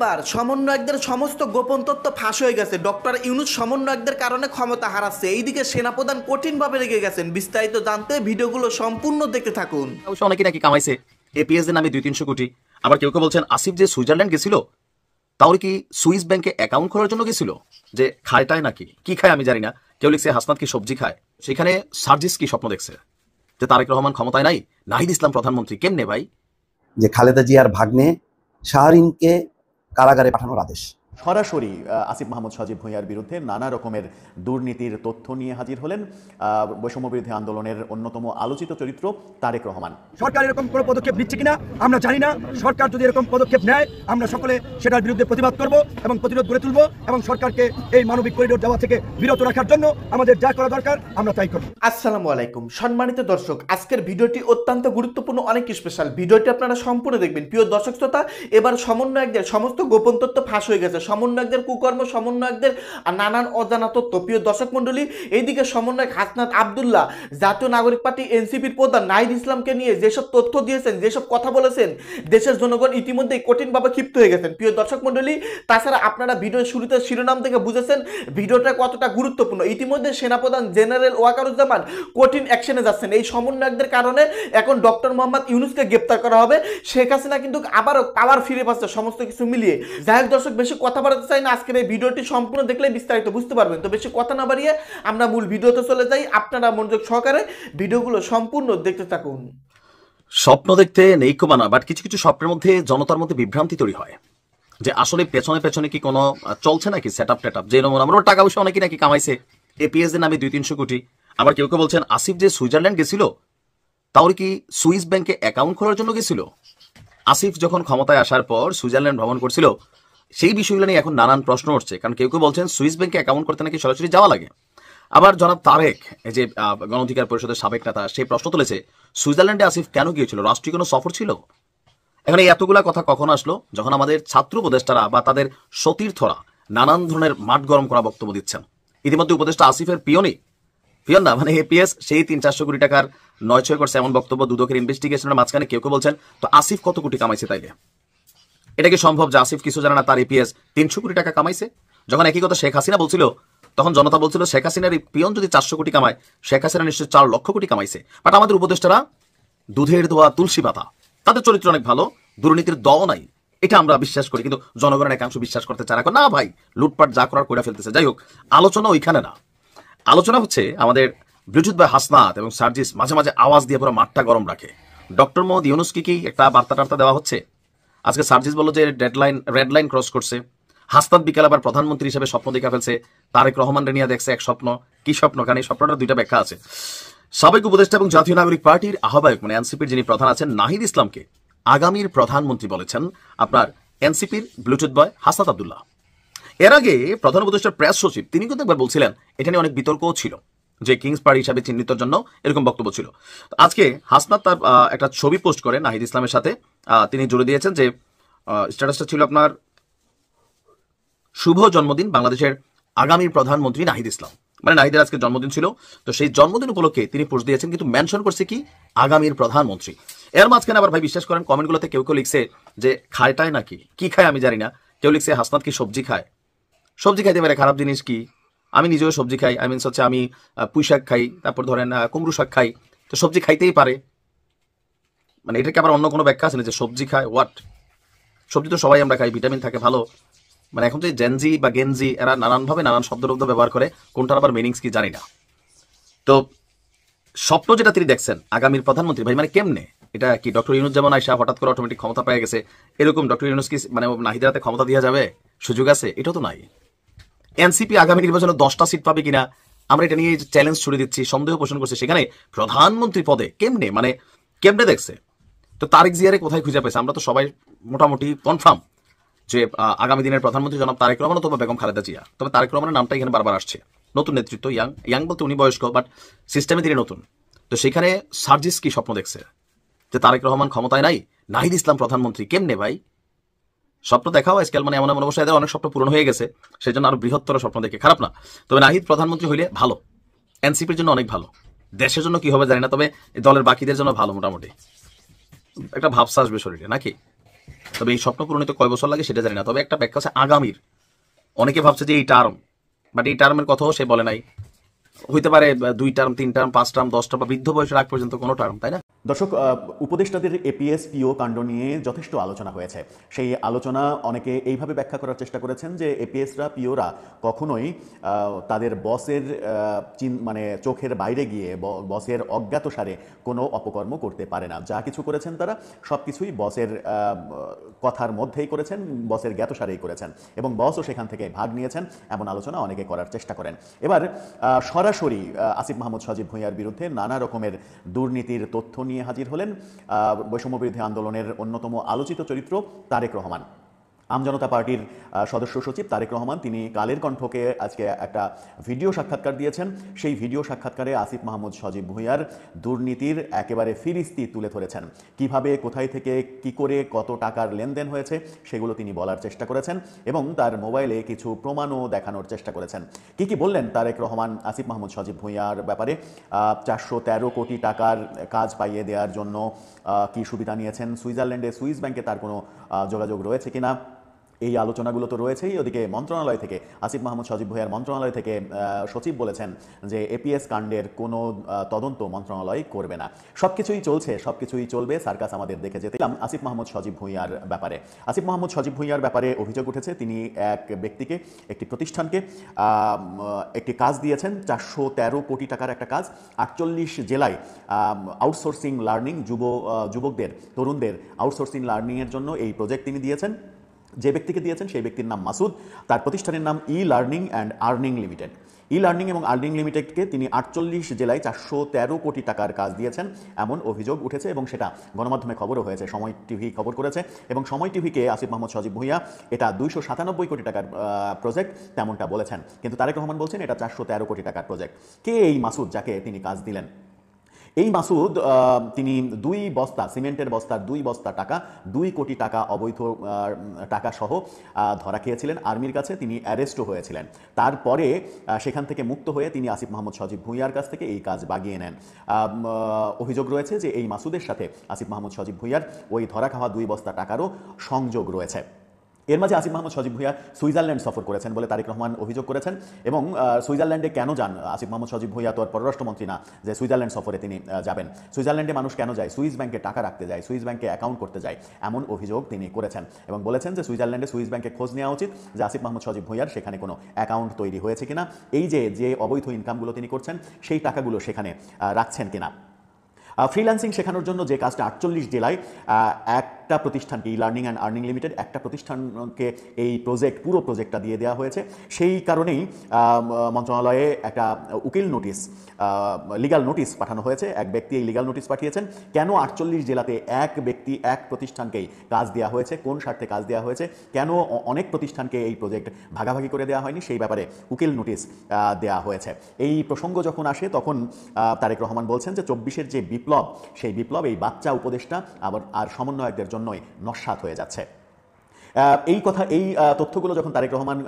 এবার সমন্বয়কদের সমস্ত গোপন তথ্য ফাঁস হয়ে গেছে। ডক্টর ইউনূস সমন্বয়কদের কারণে ক্ষমতা হারাচ্ছে। এইদিকে সেনাপ্রধান কঠিনভাবে রেগে গেছেন। বিস্তারিত জানতে ভিডিওগুলো সম্পূর্ণ দেখতে থাকুন। অবশ্য অনেকে নাকি কামাইছে এপিএস এর নামে 200-300 কোটি। আবার কেউ কেউ বলছেন আসিফ যে সুইজারল্যান্ড গেছিল তাহলে কি সুইস ব্যাংকে অ্যাকাউন্ট খোলার জন্য গেছিল, যে খায়টায় নাকি কি খায় আমি জানি না। কেউ লিখছে হাসনাত কি সবজি খায়। সেখানে সার্জিস কি স্বপ্ন দেখছে যে তারেক রহমান ক্ষমতায় নাই, নাহিদ ইসলাম প্রধানমন্ত্রী। কেমনে ভাই? যে খালেদা জিয়ার ভাগ্নে শাহরিনকে কারাগারে পাঠানোর আদেশ। সরাসরি আসিফ মাহমুদ সজীব ভূঁইয়ার বিরুদ্ধে নানা রকমের দুর্নীতির তথ্য নিয়ে হাজির হলেন বৈষম্য বিরোধী আন্দোলনের অন্যতম আলোচিত চরিত্র তারেক রহমান। সরকার এরকম কোনো পদক্ষেপ নিচ্ছে কিনা আমরা জানি না। সরকার যদি এরকম পদক্ষেপ নেয় আমরা সকলে সেটার বিরুদ্ধে প্রতিবাদ করব এবং প্রতিরোধ গড়ে তুলব এবং সরকারকে এই মানবিক করিডোর দেওয়া থেকে বিরত রাখার জন্য আমাদের যা করা দরকার আমরা তাই করব। আসসালামু আলাইকুম সম্মানিত দর্শক, আজকের ভিডিওটি অত্যন্ত গুরুত্বপূর্ণ, অনেক স্পেশাল। ভিডিওটি আপনারা সম্পূর্ণ দেখবেন। প্রিয় দর্শক শ্রোতা, এবার সমন্বয়কদের সমস্ত গোপন তথ্য ফাঁস হয়ে গেছে। সমন্বয়কদের কুকর্ম, সমন্বয়কদের নানান অজানা তথ্য। প্রিয় দর্শক মন্ডলী, এইদিকে সমন্বয়ক হাসনাত আব্দুল্লাহ জাতীয় নাগরিক পার্টি এনসিপির প্রধান নাহিদ ইসলামকে নিয়ে যেসব তথ্য দিয়েছেন, যেসব কথা বলেছেন, দেশের জনগণ ইতিমধ্যেই কঠিনভাবে ক্ষিপ্ত হয়ে গেছেন। প্রিয় দর্শক মন্ডলী, তাছাড়া আপনারা ভিডিওর শুরুতে শিরোনাম থেকে বুঝেছেন ভিডিওটা কতটা গুরুত্বপূর্ণ। ইতিমধ্যে সেনাপ্রধান জেনারেল ওয়াকারুজ্জামান কঠিন অ্যাকশনে যাচ্ছেন। এই সমন্বয়কদের কারণে এখন ডক্টর মোহাম্মদ ইউনূসকে গ্রেপ্তার করা হবে। শেখ হাসিনা কিন্তু আবারও পাওয়ার ফিরে পাচ্ছে সমস্ত কিছু মিলিয়ে। যাই হোক দর্শক, বেশি কথা বাড়াতে চাই না। আজকের এই ভিডিওটি সম্পূর্ণ দেখলে বিস্তারিত বুঝতে পারবেন। তো বেশি কথা না বাড়িয়ে আমরা মূল ভিডিওতে চলে যাই। আপনারা মনোযোগ সহকারে ভিডিওগুলো সম্পূর্ণ দেখতে থাকুন। স্বপ্ন দেখতে নেই কমানা, বাট কিছু কিছু স্বপ্নের মধ্যে জনতার মধ্যে বিভ্রান্তি তৈরি হয় যে আসলে পেছনে পেছনে কি কোনো চলছে নাকি সেট আপ টেট আপ। যে আমরা টাকা পয়সা অনেকে নাকি কামাইছে এপিএস এর নামে 200-300 কোটি। আবার কেউ কেউ বলছেন আসিফ যে সুইজারল্যান্ড গেছিল তাহলে কি সুইস ব্যাংকে অ্যাকাউন্ট খোলার জন্য গেছিল। আসিফ যখন ক্ষমতায় আসার পর সুইজারল্যান্ড ভ্রমণ করছিল, সেই বিষয়গুলো নিয়ে এখন নানান প্রশ্ন উঠছে। কারণ কেউ কেউ বলছেন সুইস ব্যাংকে অ্যাকাউন্ট করতে নাকি সরাসরি যাওয়া লাগে। আবার জনাব তারেক, এই যে গণ অধিকার পরিষদের সাবেক নেতা, সেই প্রশ্ন তুলেছে সুইজারল্যান্ডে আসিফ কেন গিয়েছিল, রাষ্ট্রীয় কোনো সফর ছিল। এখন এই এতগুলা কথা কখন আসলো? যখন আমাদের ছাত্র উপদেষ্টারা বা তাদের সতীর্থরা নানান ধরনের মাঠ গরম করা বক্তব্য দিচ্ছেন। ইতিমধ্যে উপদেষ্টা আসিফের পিয়ন না মানে এপিএস সেই 300-400 কোটি টাকার 9-6 করছে এমন বক্তব্য। দুদকের ইনভেস্টিগেশনের মাঝখানে কেউ কেউ বলছেন তো আসিফ কত কোটি কামাইছে তাইলে? এটা কি সম্ভব যে আসিফ কিছু জানে না তার এপিএস 300 কোটি টাকা কামাইছে? যখন একই কথা শেখ হাসিনা বলছিল, তখন জনতা বলছিল শেখ হাসিনার পিয়ন যদি 400 কোটি কামায়, শেখ হাসিনা নিশ্চয় 4 লক্ষ কোটি কামাইছে। বাট আমাদের উপদেষ্টারা দুধের দোয়া তুলসী পাতা, তাদের চরিত্র অনেক ভালো, দুর্নীতির দও নাই, এটা আমরা বিশ্বাস করি। কিন্তু জনগণের একাংশ বিশ্বাস করতে চায় না ভাই, লুটপাট যা করার করে ফেলতেছে। যাই হোক, আলোচনা ওইখানে না। আলোচনা হচ্ছে আমাদের ব্লুটুথ ভাই হাসনাত এবং সার্জিস মাঝে মাঝে আওয়াজ দিয়ে পুরো মাঠটা গরম রাখে। ডক্টর মোহাম্মদ ইউনূসকে কি একটা বার্তা টার্তা দেওয়া হচ্ছে? আজকে সার্জিস বলল যে রেড লাইন ক্রস করছে। হাসনাত বিকাল আবার প্রধানমন্ত্রী হিসেবে স্বপ্ন দেখা ফেলছে। তারেক রহমান নিয়ে দেখছে এক স্বপ্ন। কি স্বপ্ন? কারণ এই স্বপ্নটার দুইটা ব্যাখ্যা আছে। সাবেক উপদেষ্টা এবং জাতীয় নাগরিক পার্টির আহ্বায়ক মানে এনসিপির যিনি প্রধান আছেন নাহিদ ইসলামকে আগামীর প্রধানমন্ত্রী বলেছেন আপনার এনসিপির ব্লুটুথ বয় হাসনাত আব্দুল্লাহ। এর আগে প্রধান উপদেষ্টার প্রেস সচিব তিনি কিন্তু একবার বলছিলেন, এটা নিয়ে অনেক বিতর্কও ছিল যে কিংস পার্টি হিসাবে চিহ্নিতর জন্য এরকম বক্তব্য ছিল। আজকে হাসনাত তার একটা ছবি পোস্ট করে নাহিদ ইসলামের সাথে তিনি জুড়ে দিয়েছেন যে স্ট্যাটাসটা ছিল আপনার শুভ জন্মদিন বাংলাদেশের আগামীর প্রধানমন্ত্রী নাহিদ ইসলাম। মানে নাহিদের আজকে জন্মদিন ছিল, তো সেই জন্মদিন উপলক্ষে তিনি পোস্ট দিয়েছেন, কিন্তু মেনশন করছে কি আগামীর প্রধানমন্ত্রী। এর মাঝখানে আবার ভাই বিশ্বাস করেন কমেন্টগুলোতে কেউ কেউ লিখছে যে খায়টায় নাকি কি খায় আমি জানি না। কেউ লিখছে হাসনাত কি সবজি খায়। সবজি খাইতে পারে, খারাপ জিনিস কি? আমি নিজেও সবজি খাই। আই মিনস হচ্ছে আমি পুঁই শাক খাই, তারপর ধরেন কুমড়ো শাক খাই, তো সবজি খাইতেই পারে। মানে এটাকে আবার অন্য কোনো ব্যাখ্যা আছে না যে সবজি খায়? হোয়াট? সবজি তো সবাই আমরা খাই, ভিটামিন থাকে ভালো। মানে এখন যে জেনজি বা গেনজি এরা নানানভাবে নানান শব্দ ব্যবহার করে, কোনটার আবার মিনিংস কি জানি না। তো স্বপ্ন যেটা তিনি দেখছেন আগামীর প্রধানমন্ত্রী, ভাই মানে কেমনে? এটা কি ডক্টর ইউনূস যেমন আইসা হঠাৎ করে অটোমেটিক ক্ষমতা পেয়ে গেছে, এরকম ডক্টর ইউনূস কি মানে নাহিদের হাতে ক্ষমতা দেওয়া যাবে? সুযোগ আছে? এটা তো নাই। এনসিপি আগামী নির্বাচনে 10টা সিট পাবে কিনা আমরা এটা নিয়ে চ্যালেঞ্জ ছুড়ে দিচ্ছি, সন্দেহ পোষণ করছে। সেখানে প্রধানমন্ত্রী পদে কেমনে মানে কেমনে দেখছে? তো তারেক জিয়ারে কোথায় খুঁজে পেয়েছে? আমরা তো সবাই মোটামুটি কনফার্ম যে আগামী দিনের প্রধানমন্ত্রী জনাব তারেক রহমান অথবা বেগম খালেদা জিয়া। তবে তারেক রহমানের নামটা এখানে বারবার আসছে। নতুন নেতৃত্ব, ইয়াং বলতে উনি বয়স্ক, বাট সিস্টেমে তিনি নতুন। তো সেখানে সার্জিস কি স্বপ্ন দেখছে যে তারেক রহমান ক্ষমতায় নাই, নাহিদ ইসলাম প্রধানমন্ত্রী। কেমনে ভাই? স্বপ্ন দেখাও আজকাল মানে এমন এমন অবস্থায় অনেক স্বপ্ন পূরণ হয়ে গেছে, সেই জন্য আরো বৃহত্তর স্বপ্ন দেখে খারাপ না। তবে নাহিদ প্রধানমন্ত্রী হইলে ভালো, এনসিপির জন্য অনেক ভালো। দেশের জন্য কি হবে জানি না, তবে দলের বাকিদের জন্য ভালো। মোটামুটি একটা ভাবসা আসবে শরীরে নাকি। তবে এই স্বপ্ন পূরণে কয় বছর লাগে সেটা জানি না, তবে একটা ব্যাখ্যা আছে আগামীর। অনেকে ভাবছে যে এই টার্ম, বাট এই টার্মের কথাও সে বলে নাই। হইতে পারে 2 টার্ম, 3 টার্ম, 5 টার্ম, 10 টার্ম বা বৃদ্ধ বয়সের আগ পর্যন্ত কোনো টার্ম, তাই না? দর্শক, উপদেষ্টাদের এপিএস পিও কাণ্ড নিয়ে যথেষ্ট আলোচনা হয়েছে। সেই আলোচনা অনেকে এইভাবে ব্যাখ্যা করার চেষ্টা করেছেন যে এপিএসরা পিওরা কখনোই তাদের বসের মানে চোখের বাইরে গিয়ে বসের অজ্ঞাতসারে কোনো অপকর্ম করতে পারে না। যা কিছু করেছেন তারা সব কিছুই বসের কথার মধ্যেই করেছেন, বসের জ্ঞাতসারেই করেছেন এবং বসও সেখান থেকে ভাগ নিয়েছেন, এমন আলোচনা অনেকে করার চেষ্টা করেন। এবার সরাসরি আসিফ মাহমুদ সজীব ভুঁইয়ার বিরুদ্ধে নানা রকমের দুর্নীতির তথ্য নিয়ে হাজির হলেন বৈষম্য বিরোধী আন্দোলনের অন্যতম আলোচিত চরিত্র তারেক রহমান। আমজনতা পার্টির সদস্য সচিব তারেক রহমান তিনি কালের কণ্ঠকে আজকে একটা ভিডিও সাক্ষাৎকার দিয়েছেন। সেই ভিডিও সাক্ষাৎকারে আসিফ মাহমুদ সজীব ভুঁইয়ার দুর্নীতির একেবারে ফিরিস্তি তুলে ধরেছেন। কিভাবে, কোথায় থেকে, কি করে, কত টাকার লেনদেন হয়েছে সেগুলো তিনি বলার চেষ্টা করেছেন এবং তার মোবাইলে কিছু প্রমাণও দেখানোর চেষ্টা করেছেন। কি বললেন তারেক রহমান আসিফ মাহমুদ সজীব ভুঁইয়ার ব্যাপারে? 413 কোটি টাকার কাজ পাইয়ে দেওয়ার জন্য কি সুবিধা নিয়েছেন, সুইজারল্যান্ডে সুইস ব্যাংকে তার কোনো যোগাযোগ রয়েছে কিনা, এই আলোচনাগুলো তো রয়েছেই। ওদিকে মন্ত্রণালয় থেকে আসিফ মাহমুদ সজীব ভুঁইয়ার মন্ত্রণালয় থেকে সচিব বলেছেন যে এপিএস কাণ্ডের কোনো তদন্ত মন্ত্রণালয় করবে না। সব কিছুই চলছে, সব কিছুই চলবে, সার্কাস আমাদের দেখে যেতে। আসিফ মাহমুদ সজীব ভুঁইয়ার ব্যাপারে, আসিফ মাহমুদ সজীব ভুঁইয়ার ব্যাপারে অভিযোগ উঠেছে তিনি এক ব্যক্তিকে, একটি প্রতিষ্ঠানকে একটি কাজ দিয়েছেন, 413 কোটি টাকার একটা কাজ। 48 জেলায় আউটসোর্সিং লার্নিং, যুবকদের, তরুণদের আউটসোর্সিং লার্নিংয়ের জন্য এই প্রজেক্ট তিনি দিয়েছেন। যে ব্যক্তিকে দিয়েছেন সেই ব্যক্তির নাম মাসুদ, তার প্রতিষ্ঠানের নাম e learning and earning limited. E learning এবং আর্নিং লিমিটেডকে তিনি 48 জেলায় 413 কোটি টাকার কাজ দিয়েছেন এমন অভিযোগ উঠেছে এবং সেটা গণমাধ্যমে খবরও হয়েছে। সময় টিভি খবর করেছে এবং সময় টিভিকে আসিফ মাহমুদ সজীব ভুঁইয়া এটা 297 কোটি টাকার প্রজেক্ট তেমনটা বলেছেন, কিন্তু তারেক রহমান বলছেন এটা 413 কোটি টাকার প্রজেক্ট। কে এই মাসুদ যাকে তিনি কাজ দিলেন? এই মাসুদ তিনি 2 বস্তা সিমেন্টের বস্তার 2 বস্তা টাকা, 2 কোটি টাকা অবৈধ টাকা সহ ধরা খেয়েছিলেন আর্মির কাছে। তিনি অ্যারেস্টও হয়েছিলেন। তারপরে সেখান থেকে মুক্ত হয়ে তিনি আসিফ মাহমুদ সজীব ভুঁইয়ার কাছ থেকে এই কাজ বাগিয়ে নেন। অভিযোগ রয়েছে যে এই মাসুদের সাথে আসিফ মাহমুদ সজীব ভুঁইয়ার ওই ধরা খাওয়া 2 বস্তা টাকারও সংযোগ রয়েছে। এর মাঝে আসিফ মাহমুদ সজীব ভুঁইয়া সুইজারল্যান্ড সফর করেছেন বলে তারেক রহমান অভিযোগ করেছেন এবং সুইজারল্যান্ডে কেন যান আসিফ মাহমুদ সজীব ভুঁইয়া? তো আর পররাষ্ট্রমন্ত্রী না যে সুইজারল্যান্ড সফরে তিনি যাবেন। সুইজারল্যান্ডে মানুষ কেন যায়? সুইস ব্যাংকে টাকা রাখতে যায়, সুইস ব্যাংকে অ্যাকাউন্ট করতে যায়, এমন অভিযোগ তিনি করেছেন এবং বলেছেন যে সুইজারল্যান্ডে সুইস ব্যাংকে খোঁজ নেওয়া উচিত যে আসিফ মাহমুদ সজীব ভুঁইয়ার সেখানে কোনো অ্যাকাউন্ট তৈরি হয়েছে কিনা, এই যে অবৈধ ইনকামগুলো তিনি করছেন সেই টাকাগুলো সেখানে রাখছেন কিনা। ফ্রিল্যান্সিং শেখানোর জন্য যে কাজটা 48 জেলায় একটা প্রতিষ্ঠানকে, e learning and earning limited, একটা প্রতিষ্ঠানকে এই পুরো প্রজেক্টটা দিয়ে দেওয়া হয়েছে। সেই কারণেই মন্ত্রণালয়ে একটা উকিল নোটিশ, লিগাল নোটিশ পাঠানো হয়েছে। এক ব্যক্তি এই লিগাল নোটিশ পাঠিয়েছেন। কেন 48 জেলাতে এক ব্যক্তি, এক প্রতিষ্ঠানকেই কাজ দেওয়া হয়েছে, কোন স্বার্থে কাজ দেওয়া হয়েছে, কেন অনেক প্রতিষ্ঠানকে এই প্রজেক্ট ভাগাভাগি করে দেওয়া হয়নি, সেই ব্যাপারে উকিল নোটিশ দেওয়া হয়েছে। এই প্রসঙ্গ যখন আসে তখন তারেক রহমান বলছেন যে 24-এর যে বিপ্লব, সেই বিপ্লব এই বাচ্চা উপদেষ্টা আর সমন্বয়কদের জন্যই নস্যাৎ হয়ে যাচ্ছে। এই তথ্যগুলো যখন তারেক রহমান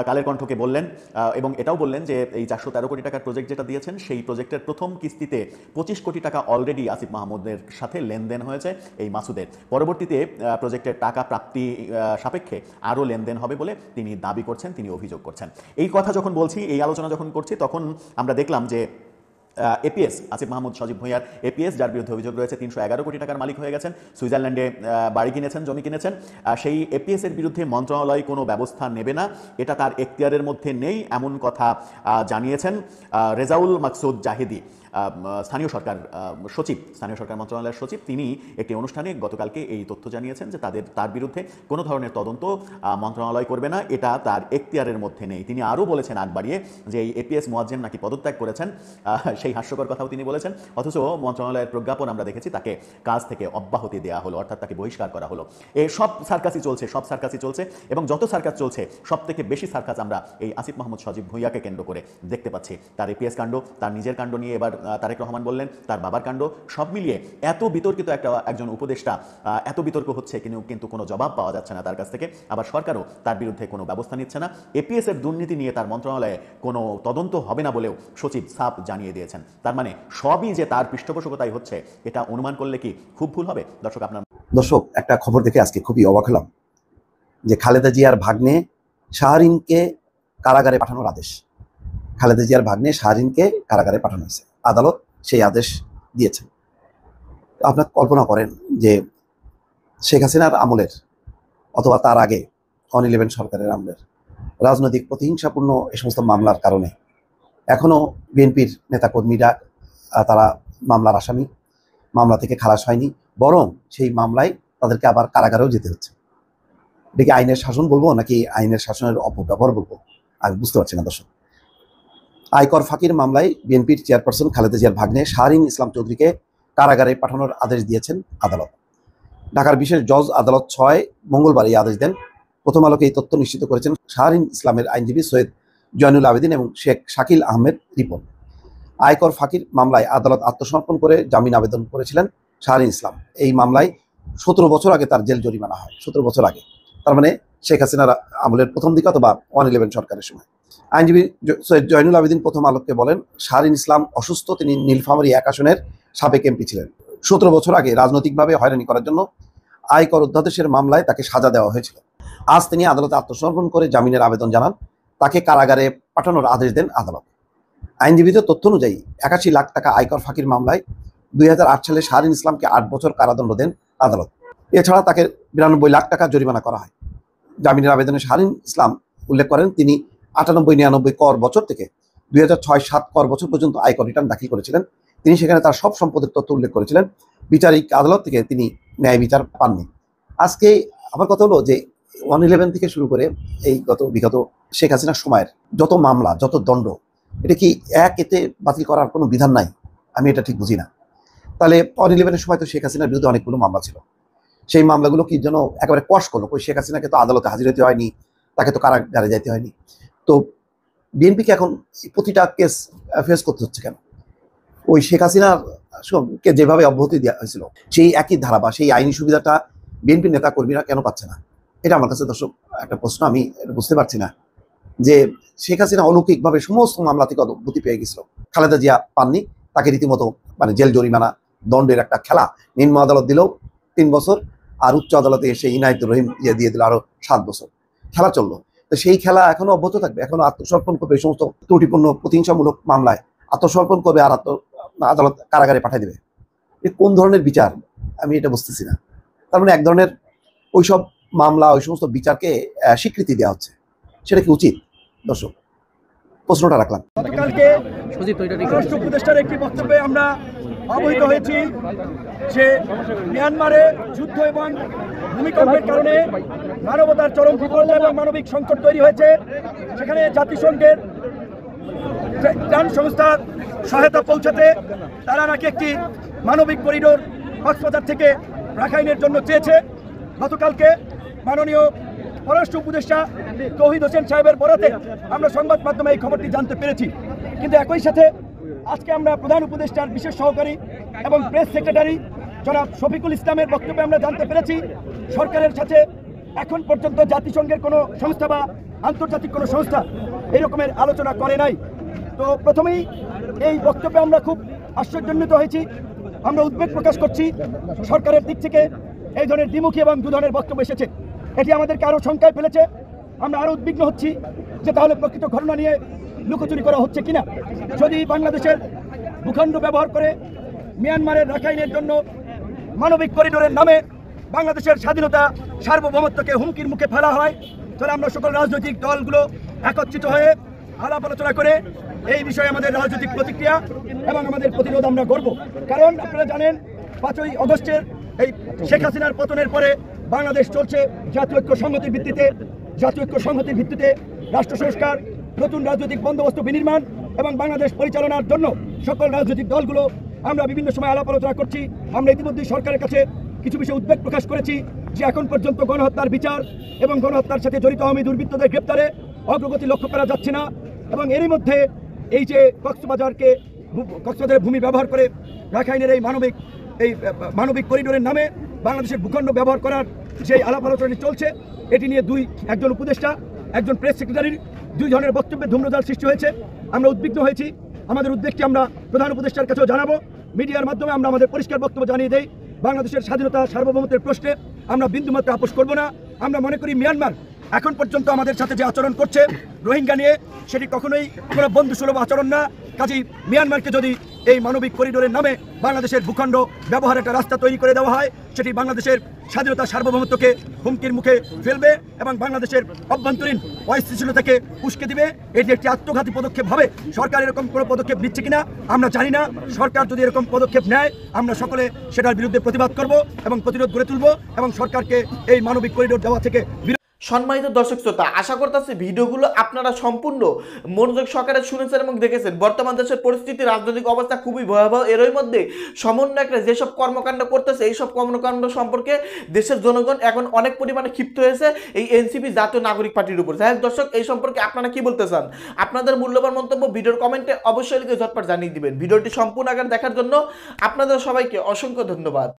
কালের কণ্ঠকে বললেন এবং এটাও বললেন যে এই 413 কোটি টাকার প্রজেক্ট যেটা দিয়েছেন সেই প্রজেক্টের প্রথম কিস্তিতে 25 কোটি টাকা অলরেডি আসিফ মাহমুদের সাথে লেনদেন হয়েছে এই মাসুদের। পরবর্তীতে প্রজেক্টের টাকা প্রাপ্তি সাপেক্ষে আরও লেনদেন হবে বলে তিনি দাবি করছেন, তিনি অভিযোগ করছেন। এই কথা যখন বলছি, এই আলোচনা যখন করছি, তখন আমরা দেখলাম যে এপিএস আসিফ মাহমুদ সজীব ভুঁইয়ার এপিএস, যার বিরুদ্ধে অভিযোগ রয়েছে 311 কোটি টাকার মালিক হয়ে গেছেন, সুইজারল্যান্ডে বাড়ি কিনেছেন, জমি কিনেছেন। সেই এপিএসের বিরুদ্ধে মন্ত্রণালয় কোনো ব্যবস্থা নেবে না, এটা তার এখতিয়ারের মধ্যে নেই, এমন কথা জানিয়েছেন রেজাউল মাকসুদ জাহিদি, স্থানীয় সরকার মন্ত্রণালয়ের সচিব। তিনি একটি অনুষ্ঠানে গতকালকে এই তথ্য জানিয়েছেন যে তার বিরুদ্ধে কোনো ধরনের তদন্ত মন্ত্রণালয় করবে না, এটা তার এখতিয়ারের মধ্যে নেই। তিনি আরও বলেছেন আগ বাড়িয়ে যে এই এপিএস মোয়াজ্জেম নাকি পদত্যাগ করেছেন, সেই হাস্যকর কথাও তিনি বলেছেন। অথচ মন্ত্রণালয়ের প্রজ্ঞাপন আমরা দেখেছি তাকে কাজ থেকে অব্যাহতি দেওয়া হলো, অর্থাৎ তাকে বহিষ্কার করা হলো। সব সার্কাসই চলছে এবং যত সার্কাস চলছে সব থেকে বেশি সার্কাস আমরা এই আসিফ মাহমুদ সজীব ভুঁইয়াকে কেন্দ্র করে দেখতে পাচ্ছি। তার এপিএস কাণ্ড, তার নিজের কাণ্ড নিয়ে এবার তারেক রহমান বললেন, তার বাবার কাণ্ড, সব মিলিয়ে এত বিতর্কিত একজন উপদেষ্টা, এত বিতর্ক হচ্ছে কিন্তু কোনো জবাব পাওয়া যাচ্ছে না তার কাছ থেকে। আবার সরকারও তার বিরুদ্ধে কোনো ব্যবস্থা নিচ্ছে না। এপিএস এর দুর্নীতি নিয়ে তার মন্ত্রণালয়ে কোনো তদন্ত হবে না বলেও সচিব সাফ জানিয়ে দিয়েছেন। তার মানে সবই যে তার পৃষ্ঠপোষকতায় হচ্ছে, এটা অনুমান করলে কি খুব ভুল হবে? দর্শক, আপনার দর্শক, একটা খবর দেখে আজকে খুবই অবাক হলাম যে খালেদা জিয়ার ভাগ্নে শাহরিনকে কারাগারে পাঠানোর আদেশ। খালেদা জিয়ার ভাগ্নে শাহরিনকে কারাগারে পাঠানো হয়েছে, আদালত সেই আদেশ দিয়েছেন। আপনার কল্পনা করেন যে শেখ হাসিনার আমলের অথবা তার আগে 111 সরকারের আমলের রাজনৈতিক প্রতিহিংসাপূর্ণ এই সমস্ত মামলার কারণে এখনও বিএনপির নেতাকর্মীরা তারা মামলার আসামি, মামলা থেকে খালাস হয়নি, বরং সেই মামলায় তাদেরকে আবার কারাগারেও যেতে হচ্ছে। এটা কি আইনের শাসন বলবো নাকি আইনের শাসনের অপব্যবহার বলবো, আমি বুঝতে পারছি না দর্শক। আয়কর ফাঁকির মামলায় বিএনপির চেয়ারপারসন খালেদা জিয়ার ভাগ্নে শাহরিন ইসলাম চৌধুরীকে কারাগারে পাঠানোর আদেশ দিয়েছেন আদালত। ঢাকার বিশেষ জজ আদালত 6 মঙ্গলবার এই আদেশ দেন। প্রথম আলোকে এই তথ্য নিশ্চিত করেছেন শাহরিন ইসলামের আইনজীবী সৈয়দ জয়নুল আবেদিন এবং শেখ শাকিল আহমেদ রিপন। আয়কর ফাঁকির মামলায় আদালত আত্মসমর্পণ করে জামিন আবেদন করেছিলেন শাহরিন ইসলাম। এই মামলায় 17 বছর আগে তার জেল জরিমানা হয়, 17 বছর আগে, তার মানে শেখ হাসিনার আমলের প্রথম দিকে অথবা 111 সরকারের সময়। আইনজীবী সৈয়দ জয়নুল আবেদিন প্রথম আলোকে বলেন, শাহরিন ইসলাম অসুস্থ, তিনি নীলফামারী 1 আসনের সাবেক এমপি ছিলেন। 17 বছর আগে রাজনৈতিকভাবে হয়রানি করার জন্য আয়কর অধ্যাদেশের মামলায় তাকে সাজা দেওয়া হয়েছিল। আজ তিনি আদালতে আত্মসমর্পণ করে জামিনের আবেদন জানান, তাকে কারাগারে পাঠানোর আদেশ দেন আদালত। আইনজীবীদের তথ্য অনুযায়ী 81 লাখ টাকা আয়কর ফাঁকির মামলায় 2008 সালে শাহরিন ইসলামকে 8 বছর কারাদণ্ড দেন আদালত। এছাড়া তাকে 92 লাখ টাকা জরিমানা করা হয়। জামিনের আবেদনে শাহরিন ইসলাম উল্লেখ করেন, তিনি 98-99 কর বছর থেকে 2006-07 কর বছর পর্যন্ত আয়কর রিটার্ন দাখিল করেছিলেন। তিনি সেখানে তার সব সম্পদের তথ্য উল্লেখ করেছিলেন। বিচারিক আদালত থেকে তিনি ন্যায় বিচার পাননি। আজকে আমার কথা হলো যে 111 থেকে শুরু করে এই বিগত শেখ হাসিনার সময়ের যত মামলা, যত দণ্ড, এটা কি এতে বাতিল করার কোনো বিধান নাই? আমি এটা ঠিক বুঝি না। তাহলে 111 সময় তো শেখ হাসিনার বিরুদ্ধে অনেকগুলো মামলা ছিল, সেই মামলাগুলো কি যেন একেবারে কষ করলো? ওই শেখ হাসিনাকে তো আদালতে হাজির হতে হয়নি, তাকে তো কারাগারে যেতে হয়নি। তো বিএনপিকে এখন প্রতিটা কেস ফেস করতে হচ্ছে কেন? ওই শেখ হাসিনাকে যেভাবে অব্যাহতি দেওয়া হয়েছিল সেই একই ধারা বা সেই আইনি সুবিধাটা বিএনপির নেতা কর্মীরা কেন পাচ্ছে না? এটা আমার কাছে দর্শক একটা প্রশ্ন, আমি বুঝতে পারছি না। যে শেখ হাসিনা অলৌকিকভাবে সমস্ত মামলা থেকে অব্যাহতি পেয়ে গেছিল, খালেদা জিয়া পাননি, তাকে রীতিমতো মানে জেল জরিমানা দণ্ডের একটা খেলা নিম্ন আদালত দিল 3 বছর, আর উচ্চ আদালতে এসে ইনায়েতুর রহিম দিয়ে দিল আরো 7 বছর। খেলা চললো। তো সেই খেলা এখনো অব্যাহত থাকবে, এখনো আত্মসমর্পণ করবে, এই সমস্ত ত্রুটিপূর্ণ প্রতিহিংসামূলক মামলায় আত্মসমর্পণ করবে আর আদালত কারাগারে পাঠিয়ে দেবে। এ কোন ধরনের বিচার? আমি এটা বুঝতেছি না। তার মানে এক ধরনের ওইসব মামলা, ওই সমস্ত বিচারকে স্বীকৃতি দেওয়া হচ্ছে, সেটা কি উচিত? দর্শক, প্রশ্নটা রাখলাম। গতকালকে স্বরাষ্ট্র উপদেষ্টার একটি বক্তব্যে আমরা অবহিত হয়েছি যে মিয়ানমারে যুদ্ধ এবং ভূমিকম্পের কারণে মানবতার চরম বিপর্যয় এবং মানবিক সংকট তৈরি হয়েছে। সেখানে জাতিসংঘের ত্রাণ সংস্থার সহায়তা পৌঁছাতে তারা নাকি একটি মানবিক করিডোর কক্সবাজার থেকে রাখাইনের জন্য চেয়েছে। গতকালকে মাননীয় পররাষ্ট্র উপদেষ্টা তৌহিদ হোসেন সাহেবের বরাতে আমরা সংবাদ মাধ্যমে এই খবরটি জানতে পেরেছি। কিন্তু একই সাথে আজকে আমরা প্রধান উপদেষ্টার বিশেষ সহকারী এবং প্রেস সেক্রেটারি জনাব শফিকুল ইসলামের বক্তব্যে আমরা জানতে পেরেছি সরকারের সাথে এখন পর্যন্ত জাতিসংঘের কোনো সংস্থা বা আন্তর্জাতিক কোনো সংস্থা এরকমের আলোচনা করে নাই। তো প্রথমেই এই বক্তব্যে আমরা খুব আশ্চর্যান্বিত হয়েছি, আমরা উদ্বেগ প্রকাশ করছি। সরকারের দিক থেকে এই ধরনের দ্বিমুখী এবং দু ধরনের বক্তব্য এসেছে, এটি আমাদেরকে আরও শঙ্কায় ফেলেছে। আমরা আরও উদ্বিগ্ন হচ্ছি যে তাহলে প্রকৃত ঘটনা নিয়ে লুকোচুরি করা হচ্ছে কিনা। যদি বাংলাদেশের ভূখণ্ড ব্যবহার করে মিয়ানমারের রাখাইনের জন্য মানবিক করিডোরের নামে বাংলাদেশের স্বাধীনতা সার্বভৌমত্বকে হুমকির মুখে ফেলা হয়, তাহলে আমরা সকল রাজনৈতিক দলগুলো একত্রিত হয়ে আলাপ আলোচনা করে এই বিষয়ে আমাদের রাজনৈতিক প্রতিক্রিয়া এবং আমাদের প্রতিরোধ আমরা করব। কারণ আপনারা জানেন 5ই আগস্টের এই শেখ হাসিনার পতনের পরে বাংলাদেশ চলছে জাতীয় ঐক্য সংহতির ভিত্তিতে। জাতীয় ঐক্য সংহতির ভিত্তিতে রাষ্ট্র সংস্কার, নতুন রাজনৈতিক বন্দোবস্ত বিনির্মাণ এবং বাংলাদেশ পরিচালনার জন্য সকল রাজনৈতিক দলগুলো আমরা বিভিন্ন সময় আলাপ আলোচনা করছি। আমরা ইতিমধ্যেই সরকারের কাছে কিছু বিষয়ে উদ্বেগ প্রকাশ করেছি যে এখন পর্যন্ত গণহত্যার বিচার এবং গণহত্যার সাথে জড়িত আওয়ামী দুর্বৃত্তদের গ্রেপ্তারে অগ্রগতি লক্ষ্য করা যাচ্ছে না। এবং এরই মধ্যে এই যে কক্সবাজারের ভূমি ব্যবহার করে রাখাইনের এই মানবিক করিডোরের নামে বাংলাদেশের ভূখণ্ড ব্যবহার করার যে আলাপ আলোচনা চলছে, এটি নিয়ে একজন উপদেষ্টা, একজন প্রেস সেক্রেটারির 2 জনের বক্তব্যে ধূম্রজাল সৃষ্টি হয়েছে। আমরা উদ্বিগ্ন হয়েছি। আমাদের উদ্বেগটি আমরা প্রধান উপদেষ্টার কাছেও জানাবো। মিডিয়ার মাধ্যমে আমরা আমাদের পরিষ্কার বক্তব্য জানিয়ে দেই বাংলাদেশের স্বাধীনতা সার্বভৌমত্বের প্রশ্নে আমরা বিন্দুমাত্র আপোষ করব না। আমরা মনে করি মিয়ানমার এখন পর্যন্ত আমাদের সাথে যে আচরণ করছে রোহিঙ্গা নিয়ে, সেটি কখনোই কোনো বন্ধুসুলভ আচরণ না। কাজেই মিয়ানমারকে যদি এই মানবিক করিডোরের নামে বাংলাদেশের ভূখণ্ড ব্যবহার একটা রাস্তা তৈরি করে দেওয়া হয়, সেটি বাংলাদেশের স্বাধীনতা সার্বভৌমত্বকে হুমকির মুখে ফেলবে এবং বাংলাদেশের অভ্যন্তরীণ অস্থিতিশীলতাকে উস্কে দিবে। এটি একটি আত্মঘাতী পদক্ষেপ হবে। সরকার এরকম কোনো পদক্ষেপ নিচ্ছে কিনা আমরা জানি না। সরকার যদি এরকম পদক্ষেপ নেয়, আমরা সকলে সেটার বিরুদ্ধে প্রতিবাদ করব এবং প্রতিরোধ গড়ে তুলব এবং সরকারকে এই মানবিক করিডোর দেওয়া থেকে সম্মানিত দর্শক শ্রোতা, আশা করতেছি ভিডিওগুলো আপনারা সম্পূর্ণ মনোযোগ সহকারে শুনেছেন এবং দেখেছেন। বর্তমান দেশের পরিস্থিতি, রাজনৈতিক অবস্থা খুবই ভয়াবহ। এরই মধ্যে সমন্বয়করা যেসব কর্মকাণ্ড করতেছে, এইসব কর্মকাণ্ড সম্পর্কে দেশের জনগণ এখন অনেক পরিমাণে ক্ষিপ্ত হয়েছে এই এনসিপি জাতীয় নাগরিক পার্টির উপর। যাই হোক দর্শক, এই সম্পর্কে আপনারা কি বলতে চান? আপনাদের মূল্যবান মন্তব্য ভিডিওর কমেন্টে অবশ্যই লিখে ঝটপট জানিয়ে দিবেন। ভিডিওটি সম্পূর্ণ আকারে দেখার জন্য আপনাদের সবাইকে অসংখ্য ধন্যবাদ।